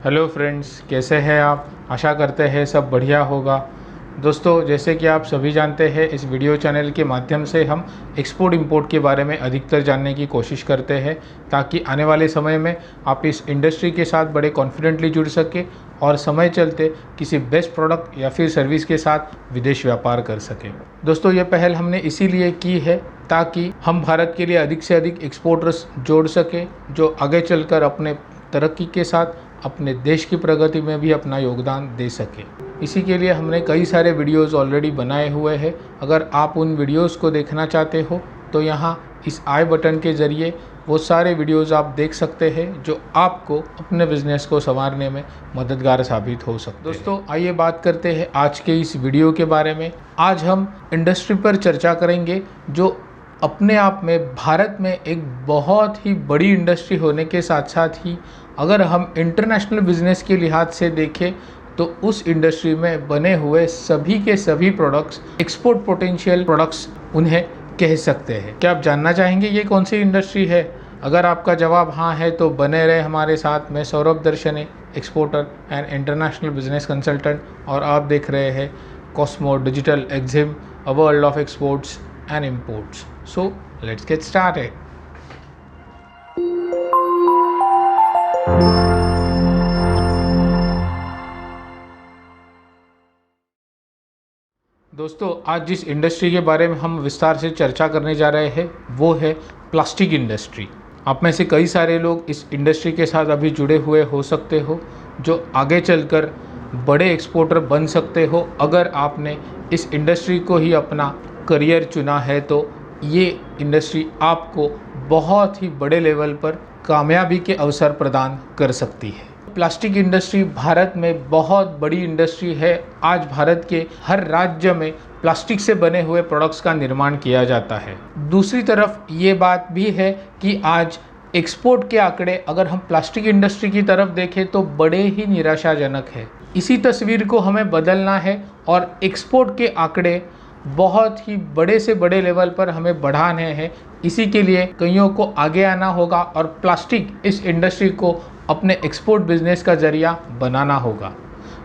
Hello friends, कैसे हैं आप। आशा करते हैं सब बढ़िया होगा। दोस्तों, जैसे कि आप सभी जानते हैं, इस वीडियो चैनल के माध्यम से हम एक्सपोर्ट इंपोर्ट के बारे में अधिकतर जानने की कोशिश करते हैं, ताकि आने वाले समय में आप इस इंडस्ट्री के साथ बड़े कॉन्फिडेंटली जुड़ सके और समय चलते किसी बेस्ट प्रोडक्ट या फिर सर्विस के साथ विदेश व्यापार कर सकें। दोस्तों, ये पहल हमने इसीलिए की है ताकि हम भारत के लिए अधिक से अधिक एक्सपोर्टर्स जोड़ सकें, जो आगे चलकर अपने तरक्की के साथ अपने देश की प्रगति में भी अपना योगदान दे सके। इसी के लिए हमने कई सारे वीडियोस ऑलरेडी बनाए हुए हैं। अगर आप उन वीडियोस को देखना चाहते हो तो यहाँ इस आई बटन के ज़रिए वो सारे वीडियोस आप देख सकते हैं, जो आपको अपने बिजनेस को संवारने में मददगार साबित हो सकते हैं। दोस्तों, आइए बात करते हैं आज के इस वीडियो के बारे में। आज हम इंडस्ट्री पर चर्चा करेंगे, जो अपने आप में भारत में एक बहुत ही बड़ी इंडस्ट्री होने के साथ साथ ही अगर हम इंटरनेशनल बिजनेस के लिहाज से देखें तो उस इंडस्ट्री में बने हुए सभी के सभी प्रोडक्ट्स एक्सपोर्ट पोटेंशियल प्रोडक्ट्स उन्हें कह सकते हैं। क्या आप जानना चाहेंगे ये कौन सी इंडस्ट्री है? अगर आपका जवाब हाँ है तो बने रहे हमारे साथ। मैं Saurabh Darshane, exporter and international business consultant, और आप देख रहे हैं Cosmo digital Exim, a world of exports and imports. So let's get started. दोस्तों, आज जिस इंडस्ट्री के बारे में हम विस्तार से चर्चा करने जा रहे हैं वो है प्लास्टिक इंडस्ट्री। आप में से कई सारे लोग इस इंडस्ट्री के साथ अभी जुड़े हुए हो सकते हो, जो आगे चलकर बड़े एक्सपोर्टर बन सकते हो। अगर आपने इस इंडस्ट्री को ही अपना करियर चुना है तो ये इंडस्ट्री आपको बहुत ही बड़े लेवल पर कामयाबी के अवसर प्रदान कर सकती है। प्लास्टिक इंडस्ट्री भारत में बहुत बड़ी इंडस्ट्री है। आज भारत के हर राज्य में प्लास्टिक से बने हुए प्रोडक्ट्स का निर्माण किया जाता है। दूसरी तरफ ये बात भी है कि आज एक्सपोर्ट के आंकड़े अगर हम प्लास्टिक इंडस्ट्री की तरफ देखें तो बड़े ही निराशाजनक है। इसी तस्वीर को हमें बदलना है और एक्सपोर्ट के आंकड़े बहुत ही बड़े से बड़े लेवल पर हमें बढ़ाने हैं। इसी के लिए कईयों को आगे आना होगा और प्लास्टिक इस इंडस्ट्री को अपने एक्सपोर्ट बिजनेस का जरिया बनाना होगा।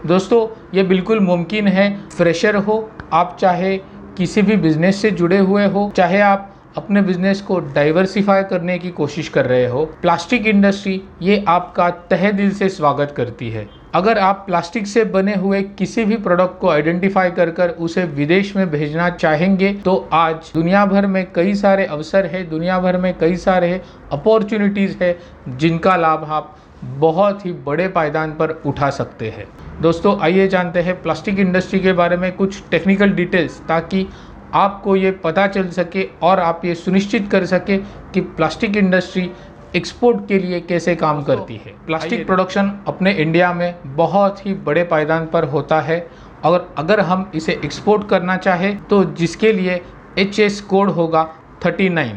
दोस्तों, ये बिल्कुल मुमकिन है। फ्रेशर हो आप, चाहे किसी भी बिजनेस से जुड़े हुए हो, चाहे आप अपने बिजनेस को डाइवर्सिफाई करने की कोशिश कर रहे हो, प्लास्टिक इंडस्ट्री ये आपका तहे दिल से स्वागत करती है। अगर आप प्लास्टिक से बने हुए किसी भी प्रोडक्ट को आइडेंटिफाई कर उसे विदेश में भेजना चाहेंगे तो आज दुनिया भर में कई सारे अवसर है, दुनिया भर में कई सारे अपॉर्चुनिटीज़ है जिनका लाभ आप बहुत ही बड़े पायदान पर उठा सकते हैं। दोस्तों, आइए जानते हैं प्लास्टिक इंडस्ट्री के बारे में कुछ टेक्निकल डिटेल्स, ताकि आपको ये पता चल सके और आप ये सुनिश्चित कर सके कि प्लास्टिक इंडस्ट्री एक्सपोर्ट के लिए कैसे काम करती है। प्लास्टिक प्रोडक्शन अपने इंडिया में बहुत ही बड़े पायदान पर होता है और अगर हम इसे एक्सपोर्ट करना चाहें तो जिसके लिए HS कोड होगा 39,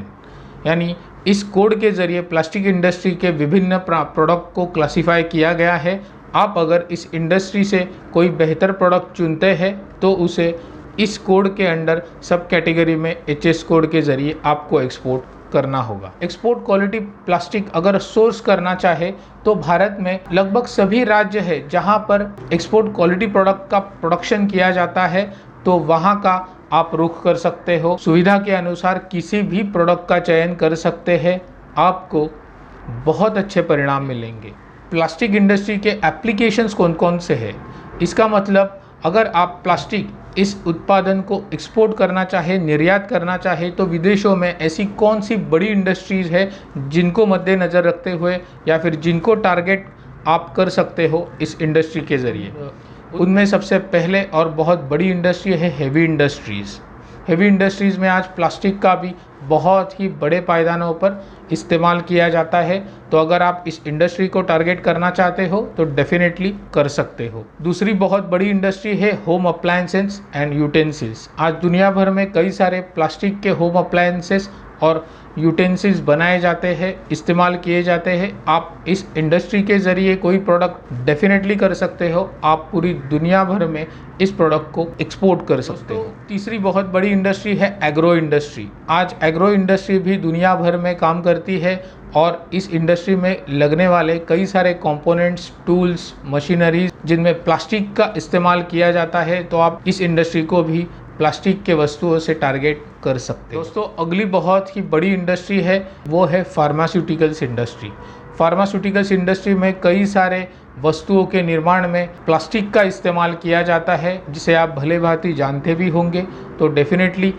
यानी इस कोड के ज़रिए प्लास्टिक इंडस्ट्री के विभिन्न प्रोडक्ट को क्लासिफाई किया गया है। आप अगर इस इंडस्ट्री से कोई बेहतर प्रोडक्ट चुनते हैं तो उसे इस कोड के अंडर सब कैटेगरी में HS कोड के ज़रिए आपको एक्सपोर्ट करना होगा। एक्सपोर्ट क्वालिटी प्लास्टिक अगर सोर्स करना चाहे तो भारत में लगभग सभी राज्य है जहां पर एक्सपोर्ट क्वालिटी प्रोडक्ट का प्रोडक्शन किया जाता है, तो वहां का आप रुख कर सकते हो। सुविधा के अनुसार किसी भी प्रोडक्ट का चयन कर सकते हैं, आपको बहुत अच्छे परिणाम मिलेंगे। प्लास्टिक इंडस्ट्री के एप्लीकेशंस कौन कौन से हैं? इसका मतलब अगर आप प्लास्टिक इस उत्पादन को एक्सपोर्ट करना चाहे, निर्यात करना चाहे, तो विदेशों में ऐसी कौन सी बड़ी इंडस्ट्रीज़ है जिनको मद्देनज़र रखते हुए या फिर जिनको टारगेट आप कर सकते हो इस इंडस्ट्री के ज़रिए। उनमें सबसे पहले और बहुत बड़ी इंडस्ट्री है हेवी इंडस्ट्रीज़। हेवी इंडस्ट्रीज़ में आज प्लास्टिक का भी बहुत ही बड़े पायदानों पर इस्तेमाल किया जाता है, तो अगर आप इस इंडस्ट्री को टारगेट करना चाहते हो तो डेफिनेटली कर सकते हो। दूसरी बहुत बड़ी इंडस्ट्री है होम अप्लायंसेस एंड यूटेंसिल्स। आज दुनिया भर में कई सारे प्लास्टिक के होम अप्लायंसेस और यूटेंसिल्स बनाए जाते हैं, इस्तेमाल किए जाते हैं। आप इस इंडस्ट्री के ज़रिए कोई प्रोडक्ट डेफिनेटली कर सकते हो। आप पूरी दुनिया भर में इस प्रोडक्ट को एक्सपोर्ट कर सकते हो। तीसरी बहुत बड़ी इंडस्ट्री है एग्रो इंडस्ट्री। आज एग्रो इंडस्ट्री भी दुनिया भर में काम करती है और इस इंडस्ट्री में लगने वाले कई सारे कंपोनेंट्स, टूल्स, मशीनरीज जिनमें प्लास्टिक का इस्तेमाल किया जाता है, तो आप इस इंडस्ट्री को भी प्लास्टिक के वस्तुओं से टारगेट कर सकते हैं। दोस्तों, अगली बहुत ही बड़ी इंडस्ट्री है वो है फार्मास्यूटिकल्स इंडस्ट्री। फार्मास्यूटिकल्स इंडस्ट्री में कई सारे वस्तुओं के निर्माण में प्लास्टिक का इस्तेमाल किया जाता है, जिसे आप भले भांति जानते भी होंगे। तो डेफिनेटली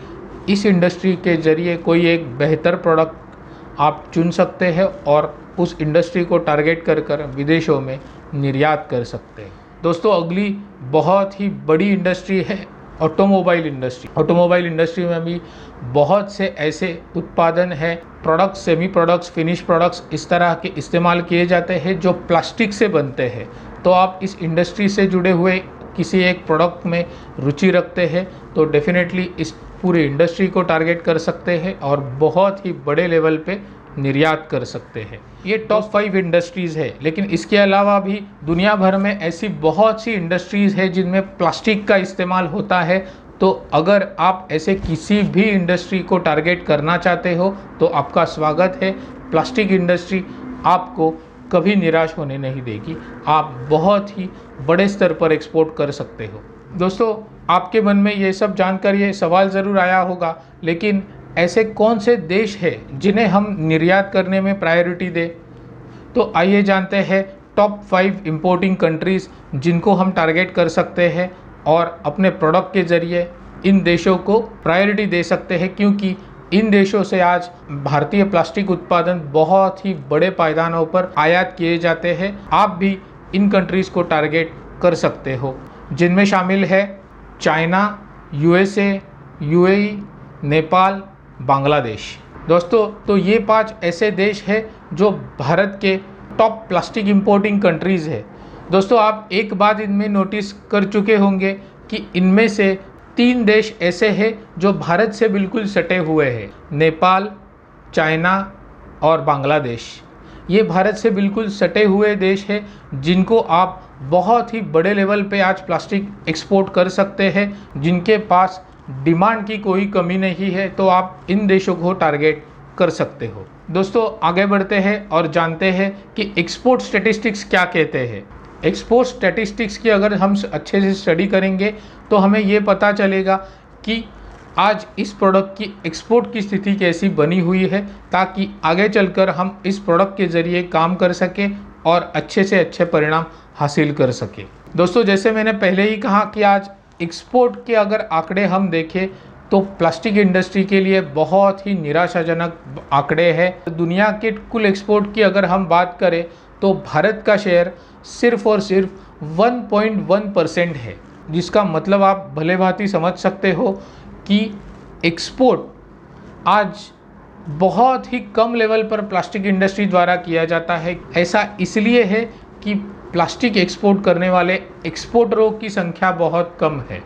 इस इंडस्ट्री के ज़रिए कोई एक बेहतर प्रोडक्ट आप चुन सकते हैं और उस इंडस्ट्री को टारगेट कर विदेशों में निर्यात कर सकते हैं। दोस्तों, अगली बहुत ही बड़ी इंडस्ट्री है ऑटोमोबाइल इंडस्ट्री। ऑटोमोबाइल इंडस्ट्री में भी बहुत से ऐसे उत्पादन है, products, semi products, finish products इस तरह के इस्तेमाल किए जाते हैं जो प्लास्टिक से बनते हैं। तो आप इस इंडस्ट्री से जुड़े हुए किसी एक प्रोडक्ट में रुचि रखते हैं तो डेफिनेटली इस पूरी इंडस्ट्री को टारगेट कर सकते हैं और बहुत ही बड़े लेवल पे निर्यात कर सकते हैं। ये टॉप 5 इंडस्ट्रीज़ है, लेकिन इसके अलावा भी दुनिया भर में ऐसी बहुत सी इंडस्ट्रीज़ है जिनमें प्लास्टिक का इस्तेमाल होता है। तो अगर आप ऐसे किसी भी इंडस्ट्री को टारगेट करना चाहते हो तो आपका स्वागत है। प्लास्टिक इंडस्ट्री आपको कभी निराश होने नहीं देगी। आप बहुत ही बड़े स्तर पर एक्सपोर्ट कर सकते हो। दोस्तों, आपके मन में ये सब जानकर ये सवाल ज़रूर आया होगा, लेकिन ऐसे कौन से देश हैं जिन्हें हम निर्यात करने में प्रायोरिटी दें? तो आइए जानते हैं टॉप 5 इंपोर्टिंग कंट्रीज़ जिनको हम टारगेट कर सकते हैं और अपने प्रोडक्ट के ज़रिए इन देशों को प्रायोरिटी दे सकते हैं, क्योंकि इन देशों से आज भारतीय प्लास्टिक उत्पादन बहुत ही बड़े पायदानों पर आयात किए जाते हैं। आप भी इन कंट्रीज़ को टारगेट कर सकते हो, जिनमें शामिल है China, USA, UAE, Nepal, Bangladesh. दोस्तों, तो ये 5 ऐसे देश हैं जो भारत के टॉप प्लास्टिक इंपोर्टिंग कंट्रीज़ है। दोस्तों, आप एक बात इनमें नोटिस कर चुके होंगे कि इनमें से 3 देश ऐसे हैं जो भारत से बिल्कुल सटे हुए हैं, नेपाल, चाइना और बांग्लादेश। ये भारत से बिल्कुल सटे हुए देश हैं जिनको आप बहुत ही बड़े लेवल पे आज प्लास्टिक एक्सपोर्ट कर सकते हैं, जिनके पास डिमांड की कोई कमी नहीं है। तो आप इन देशों को टारगेट कर सकते हो। दोस्तों, आगे बढ़ते हैं और जानते हैं कि एक्सपोर्ट स्टैटिस्टिक्स क्या कहते हैं। एक्सपोर्ट स्टैटिस्टिक्स की अगर हम अच्छे से स्टडी करेंगे तो हमें ये पता चलेगा कि आज इस प्रोडक्ट की एक्सपोर्ट की स्थिति कैसी बनी हुई है, ताकि आगे चलकर हम इस प्रोडक्ट के ज़रिए काम कर सकें और अच्छे से अच्छे परिणाम हासिल कर सकें। दोस्तों, जैसे मैंने पहले ही कहा कि आज एक्सपोर्ट के अगर आंकड़े हम देखें तो प्लास्टिक इंडस्ट्री के लिए बहुत ही निराशाजनक आंकड़े हैं। दुनिया के कुल एक्सपोर्ट की अगर हम बात करें तो भारत का शेयर सिर्फ और सिर्फ 1.1% है, जिसका मतलब आप भले भांति समझ सकते हो कि एक्सपोर्ट आज बहुत ही कम लेवल पर प्लास्टिक इंडस्ट्री द्वारा किया जाता है। ऐसा इसलिए है कि प्लास्टिक एक्सपोर्ट करने वाले एक्सपोर्टरों की संख्या बहुत कम है,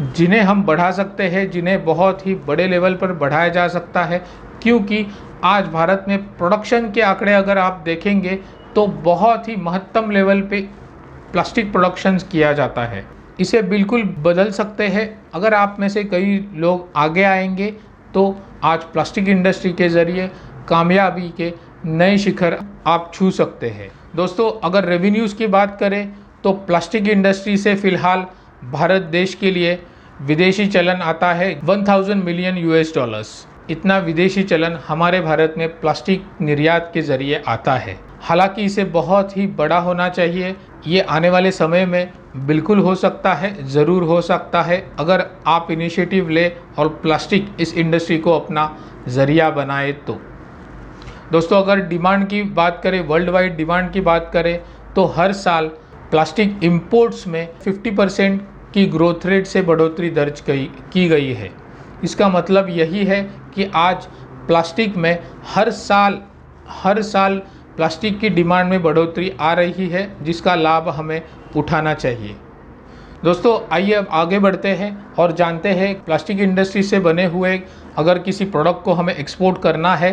जिन्हें हम बढ़ा सकते हैं, जिन्हें बहुत ही बड़े लेवल पर बढ़ाया जा सकता है। क्योंकि आज भारत में प्रोडक्शन के आंकड़े अगर आप देखेंगे तो बहुत ही महत्तम लेवल पे प्लास्टिक प्रोडक्शंस किया जाता है। इसे बिल्कुल बदल सकते हैं अगर आप में से कई लोग आगे आएंगे तो आज प्लास्टिक इंडस्ट्री के ज़रिए कामयाबी के नए शिखर आप छू सकते हैं। दोस्तों, अगर रेवेन्यूज़ की बात करें तो प्लास्टिक इंडस्ट्री से फ़िलहाल भारत देश के लिए विदेशी चलन आता है 1000 मिलियन $। इतना विदेशी चलन हमारे भारत में प्लास्टिक निर्यात के ज़रिए आता है। हालांकि इसे बहुत ही बड़ा होना चाहिए। ये आने वाले समय में बिल्कुल हो सकता है, ज़रूर हो सकता है, अगर आप इनिशिएटिव ले और प्लास्टिक इस इंडस्ट्री को अपना ज़रिया बनाए तो। दोस्तों, अगर डिमांड की बात करें, वर्ल्ड वाइड डिमांड की बात करें तो हर साल प्लास्टिक इंपोर्ट्स में 50% की ग्रोथ रेट से बढ़ोतरी दर्ज की गई है। इसका मतलब यही है कि आज प्लास्टिक में हर साल प्लास्टिक की डिमांड में बढ़ोतरी आ रही है, जिसका लाभ हमें उठाना चाहिए। दोस्तों आइए अब आगे बढ़ते हैं और जानते हैं प्लास्टिक इंडस्ट्री से बने हुए अगर किसी प्रोडक्ट को हमें एक्सपोर्ट करना है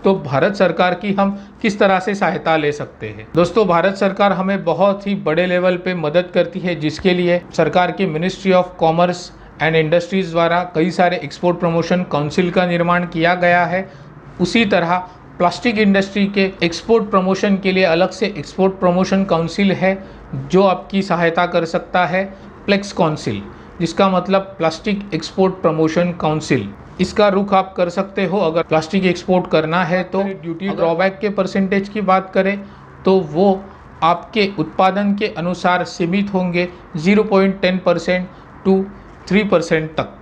तो भारत सरकार की हम किस तरह से सहायता ले सकते हैं। दोस्तों भारत सरकार हमें बहुत ही बड़े लेवल पे मदद करती है, जिसके लिए सरकार की ministry of commerce and industries द्वारा कई सारे एक्सपोर्ट प्रमोशन काउंसिल का निर्माण किया गया है। उसी तरह प्लास्टिक इंडस्ट्री के एक्सपोर्ट प्रमोशन के लिए अलग से एक्सपोर्ट प्रमोशन काउंसिल है जो आपकी सहायता कर सकता है। प्लेक्स काउंसिल, जिसका मतलब प्लास्टिक एक्सपोर्ट प्रमोशन काउंसिल, इसका रुख आप कर सकते हो अगर प्लास्टिक एक्सपोर्ट करना है तो। ड्यूटी ड्रॉबैक के परसेंटेज की बात करें तो वो आपके उत्पादन के अनुसार सीमित होंगे 0.10% टू 3% तक।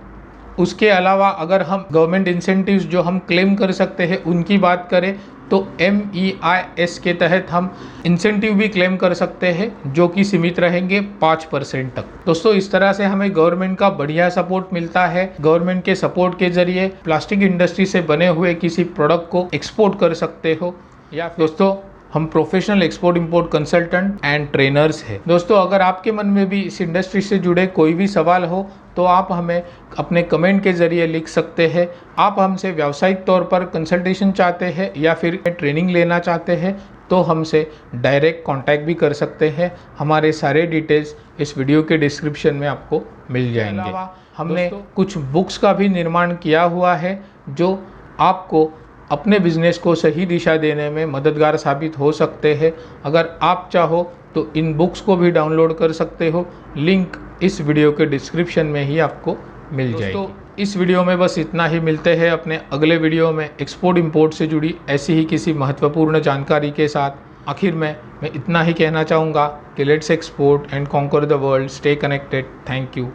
उसके अलावा अगर हम गवर्नमेंट इंसेंटिव्स जो हम क्लेम कर सकते हैं उनकी बात करें तो MEIS के तहत हम इंसेंटिव भी क्लेम कर सकते हैं जो कि सीमित रहेंगे 5% तक। दोस्तों इस तरह से हमें गवर्नमेंट का बढ़िया सपोर्ट मिलता है। गवर्नमेंट के सपोर्ट के जरिए प्लास्टिक इंडस्ट्री से बने हुए किसी प्रोडक्ट को एक्सपोर्ट कर सकते हो। या दोस्तों हम professional export import consultant and trainers हैं। दोस्तों अगर आपके मन में भी इस इंडस्ट्री से जुड़े कोई भी सवाल हो तो आप हमें अपने कमेंट के ज़रिए लिख सकते हैं। आप हमसे व्यावसायिक तौर पर कंसल्टेशन चाहते हैं या फिर ट्रेनिंग लेना चाहते हैं तो हमसे डायरेक्ट कांटेक्ट भी कर सकते हैं। हमारे सारे डिटेल्स इस वीडियो के डिस्क्रिप्शन में आपको मिल जाएंगे। हमने कुछ बुक्स का भी निर्माण किया हुआ है जो आपको अपने बिजनेस को सही दिशा देने में मददगार साबित हो सकते हैं। अगर आप चाहो तो इन बुक्स को भी डाउनलोड कर सकते हो। लिंक इस वीडियो के डिस्क्रिप्शन में ही आपको मिल जाएगी। इस वीडियो में बस इतना ही। मिलते हैं अपने अगले वीडियो में एक्सपोर्ट इंपोर्ट से जुड़ी ऐसी ही किसी महत्वपूर्ण जानकारी के साथ। आखिर में मैं इतना ही कहना चाहूँगा कि let's export and conquer the world, stay connected. Thank you.